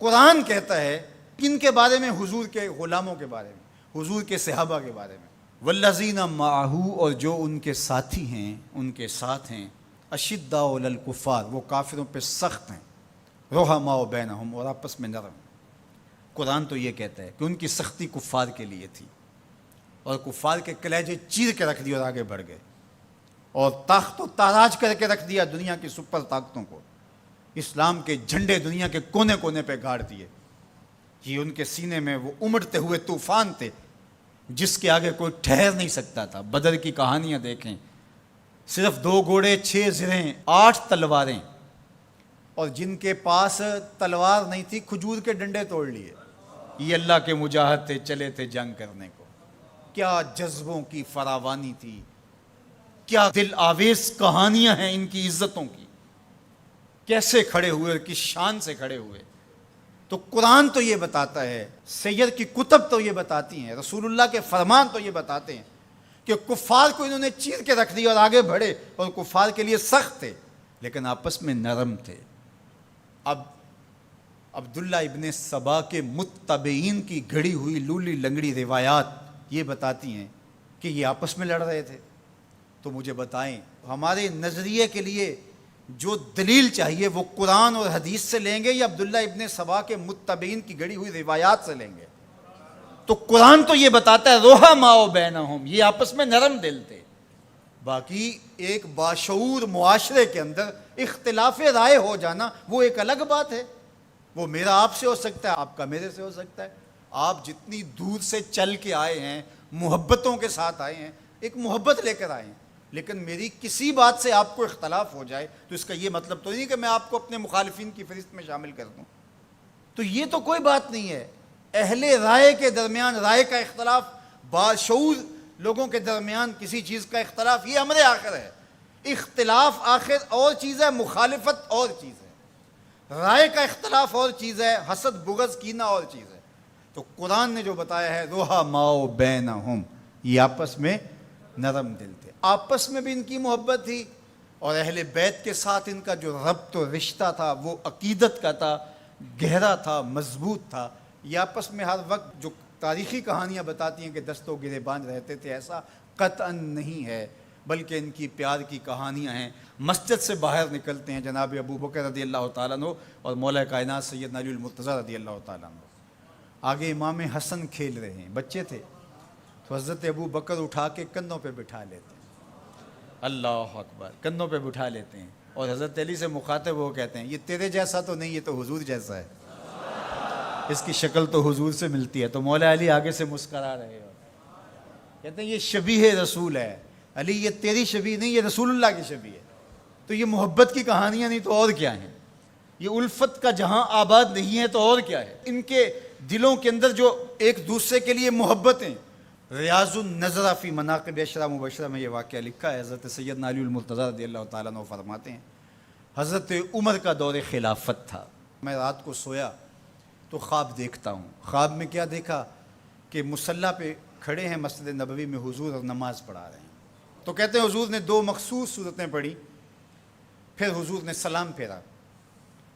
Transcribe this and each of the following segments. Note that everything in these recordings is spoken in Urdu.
قرآن کہتا ہے کن کے بارے میں؟ حضور کے غلاموں کے بارے میں، حضور کے صحابہ کے بارے میں، والذین معہ، اور جو ان کے ساتھی ہیں، ان کے ساتھ ہیں، اشداء علی الکفار، وہ کافروں پہ سخت ہیں، رحماء بینہم، اور آپس میں نرم۔ قرآن تو یہ کہتا ہے کہ ان کی سختی کفار کے لیے تھی، اور کفار کے کلیجے چیر کے رکھ دیے اور آگے بڑھ گئے، اور تاخت و تاراج کر کے رکھ دیا دنیا کی سپر طاقتوں کو، اسلام کے جھنڈے دنیا کے کونے کونے پہ گاڑ دیے۔ یہ ان کے سینے میں وہ امڑتے ہوئے طوفان تھے جس کے آگے کوئی ٹھہر نہیں سکتا تھا۔ بدر کی کہانیاں دیکھیں، صرف 2 گھوڑے، 6 زرہیں، 8 تلواریں، اور جن کے پاس تلوار نہیں تھی کھجور کے ڈنڈے توڑ لیے۔ یہ اللہ کے مجاہد تھے، چلے تھے جنگ کرنے کو۔ کیا جذبوں کی فراوانی تھی، کیا دل آویز کہانیاں ہیں ان کی عزتوں کی، کیسے کھڑے ہوئے اور کس شان سے کھڑے ہوئے۔ تو قرآن تو یہ بتاتا ہے، سید کی کتب تو یہ بتاتی ہیں، رسول اللہ کے فرمان تو یہ بتاتے ہیں کہ کفار کو انہوں نے چیر کے رکھ دیا اور آگے بڑھے، اور کفار کے لیے سخت تھے لیکن آپس میں نرم تھے۔ اب عبداللہ ابن سبا کے متبعین کی گھڑی ہوئی لولی لنگڑی روایات یہ بتاتی ہیں کہ یہ آپس میں لڑ رہے تھے۔ تو مجھے بتائیں، ہمارے نظریے کے لیے جو دلیل چاہیے وہ قرآن اور حدیث سے لیں گے یا عبداللہ ابن سبا کے متبعین کی گھڑی ہوئی روایات سے لیں گے؟ تو قرآن تو یہ بتاتا ہے رحماء بینہم، یہ آپس میں نرم دل تھے۔ باقی ایک باشعور معاشرے کے اندر اختلاف رائے ہو جانا وہ ایک الگ بات ہے، وہ میرا آپ سے ہو سکتا ہے، آپ کا میرے سے ہو سکتا ہے۔ آپ جتنی دور سے چل کے آئے ہیں، محبتوں کے ساتھ آئے ہیں، ایک محبت لے کر آئے ہیں، لیکن میری کسی بات سے آپ کو اختلاف ہو جائے تو اس کا یہ مطلب تو نہیں کہ میں آپ کو اپنے مخالفین کی فہرست میں شامل کر دوں۔ تو یہ تو کوئی بات نہیں ہے۔ اہل رائے کے درمیان رائے کا اختلاف، باشعور لوگوں کے درمیان کسی چیز کا اختلاف، یہ امر آخر ہے۔ اختلاف آخر اور چیز ہے، مخالفت اور چیز ہے، رائے کا اختلاف اور چیز ہے، حسد بغض کینہ اور چیز ہے۔ تو قرآن نے جو بتایا ہے رحماء بینہم، یہ آپس میں نرم دل تھے، آپس میں بھی ان کی محبت تھی، اور اہل بیت کے ساتھ ان کا جو ربط و رشتہ تھا وہ عقیدت کا تھا، گہرا تھا، مضبوط تھا۔ یہ آپس میں ہر وقت جو تاریخی کہانیاں بتاتی ہیں کہ دست و گریبان رہتے تھے، ایسا قطعاً نہیں ہے، بلکہ ان کی پیار کی کہانیاں ہیں۔ مسجد سے باہر نکلتے ہیں جناب ابو بکر رضی اللہ تعالیٰ عنہ اور مولا کائنات سیدنا علی المرتضیٰ رضی اللہ تعالیٰ عنہ، آگے امام حسن کھیل رہے ہیں، بچے تھے، تو حضرت ابو بکر اٹھا کے کندھوں پہ بٹھا لیتے ہیں، اللہ اکبر، کندھوں پہ بٹھا لیتے ہیں، اور حضرت علی سے مخاطب وہ کہتے ہیں یہ تیرے جیسا تو نہیں، یہ تو حضور جیسا ہے، اس کی شکل تو حضور سے ملتی ہے۔ تو مولا علی آگے سے مسکرا رہے ہیں، کہتے ہیں یہ شبیہ رسول ہے، علی یہ تیری شبیہ نہیں، یہ رسول اللہ کی شبیہ ہے۔ تو یہ محبت کی کہانیاں نہیں تو اور کیا ہیں؟ یہ الفت کا جہاں آباد نہیں ہے تو اور کیا ہے؟ ان کے دلوں کے اندر جو ایک دوسرے کے لیے محبتیں۔ ریاض النظرہ فی مناقب عشرہ مبشرہ میں یہ واقعہ لکھا ہے، حضرت سیدنا علی المرتضیٰ رضی اللہ تعالیٰ عنہ فرماتے ہیں حضرت عمر کا دور خلافت تھا، میں رات کو سویا تو خواب دیکھتا ہوں۔ خواب میں کیا دیکھا کہ مصلی پہ کھڑے ہیں مسجد نبوی میں حضور اور نماز پڑھا رہے ہیں۔ تو کہتے ہیں حضور نے 2 مخصوص صورتیں پڑھی، پھر حضور نے سلام پھیرا،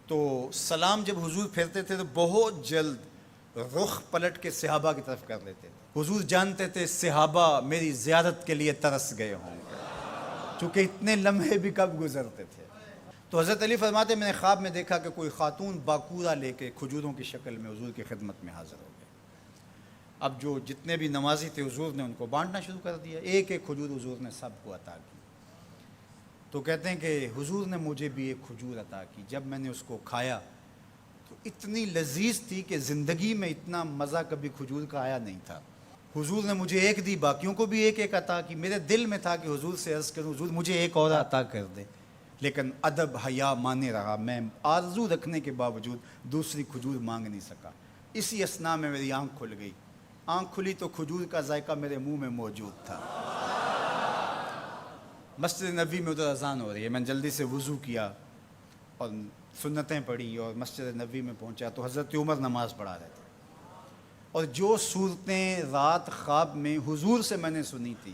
تو سلام جب حضور پھیرتے تھے تو بہت جلد رخ پلٹ کے صحابہ کی طرف کر لیتے تھے۔ حضور جانتے تھے صحابہ میری زیارت کے لیے ترس گئے ہوں گے، چونکہ اتنے لمحے بھی کب گزرتے تھے۔ تو حضرت علی فرماتے میں نے خواب میں دیکھا کہ کوئی خاتون باکورہ لے کے کھجوروں کی شکل میں حضور کی خدمت میں حاضر ہو گئے۔ اب جو جتنے بھی نمازی تھے حضور نے ان کو بانٹنا شروع کر دیا، ایک ایک کھجور حضور نے سب کو عطا کی۔ تو کہتے ہیں کہ حضور نے مجھے بھی ایک کھجور عطا کی، جب میں نے اس کو کھایا تو اتنی لذیذ تھی کہ زندگی میں اتنا مزہ کبھی کھجور کا آیا نہیں تھا۔ حضور نے مجھے ایک دی، باقیوں کو بھی ایک ایک عطا کی۔ میرے دل میں تھا کہ حضور سے عرض کروں حضور مجھے ایک اور عطا کر دے، لیکن ادب حیا مانے رہا، میں آرزو رکھنے کے باوجود دوسری کھجور مانگ نہیں سکا۔ اسی اثناء میں میری آنکھ کھل گئی، آنکھ کھلی تو کھجور کا ذائقہ میرے منہ میں موجود تھا۔ مسجد نبوی میں ادھر اذان ہو رہی ہے، میں نے جلدی سے وضو کیا اور سنتیں پڑھی اور مسجد نبوی میں پہنچا تو حضرت عمر نماز پڑھا رہے تھے، اور جو صورتیں رات خواب میں حضور سے میں نے سنی تھی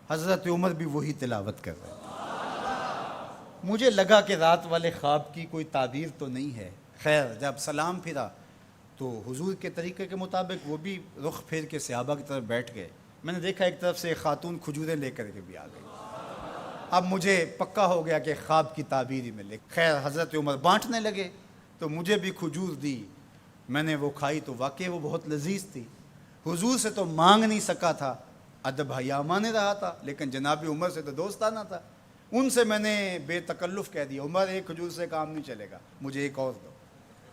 حضرت عمر بھی وہی تلاوت کر رہے تھے۔ مجھے لگا کہ رات والے خواب کی کوئی تعبیر تو نہیں ہے۔ خیر جب سلام پھرا تو حضور کے طریقے کے مطابق وہ بھی رخ پھیر کے صحابہ کی طرف بیٹھ گئے. میں نے دیکھا ایک طرف سے ایک خاتون کھجوریں لے کر کے بھی آ گئی. اب مجھے پکا ہو گیا کہ خواب کی تعبیر ہی ملے. خیر حضرت عمر بانٹنے لگے تو مجھے بھی کھجور دی. میں نے وہ کھائی تو واقعی وہ بہت لذیذ تھی. حضور سے تو مانگ نہیں سکا تھا, ادب حیا مانے رہا تھا, لیکن جناب عمر سے تو دوستانہ تھا. ان سے میں نے بے تکلف کہہ دیا, عمر ایک کھجور سے کام نہیں چلے گا, مجھے ایک اور دو.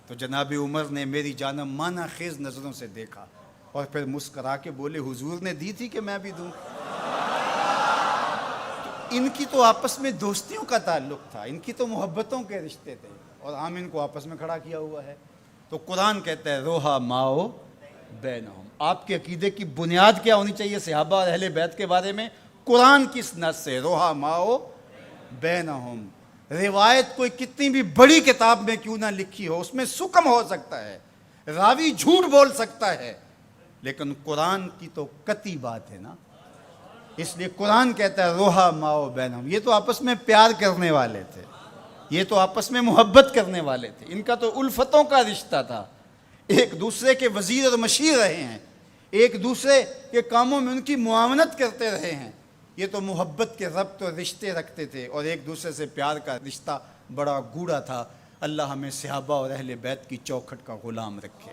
تو جناب عمر نے میری جانب مانا خیز نظروں سے دیکھا اور پھر مسکرا کے بولے, حضور نے دی تھی کہ میں بھی دوں. ان کی تو آپس میں دوستیوں کا تعلق تھا, ان کی تو محبتوں کے رشتے تھے, اور ہم ان کو آپس میں کھڑا کیا ہوا ہے. تو قرآن کہتا ہے روحا ماؤ بینہم. آپ کے عقیدے کی بنیاد کیا ہونی چاہیے صحابہ اور اہل بیت کے بارے میں؟ قرآن کس نص سے؟ روحا ماؤ بینہم. روایت کوئی کتنی بھی بڑی کتاب میں کیوں نہ لکھی ہو, اس میں سکم ہو سکتا ہے, راوی جھوٹ بول سکتا ہے, لیکن قرآن کی تو قطعی بات ہے نا. اس لیے قرآن کہتا ہے روحا ماؤ بینہم. یہ تو آپس میں پیار کرنے والے تھے, یہ تو آپس میں محبت کرنے والے تھے, ان کا تو الفتوں کا رشتہ تھا. ایک دوسرے کے وزیر اور مشیر رہے ہیں, ایک دوسرے کے کاموں میں ان کی معاونت کرتے رہے ہیں. یہ تو محبت کے ربط اور رشتے رکھتے تھے, اور ایک دوسرے سے پیار کا رشتہ بڑا گوڑا تھا. اللہ ہمیں صحابہ اور اہل بیت کی چوکھٹ کا غلام رکھے.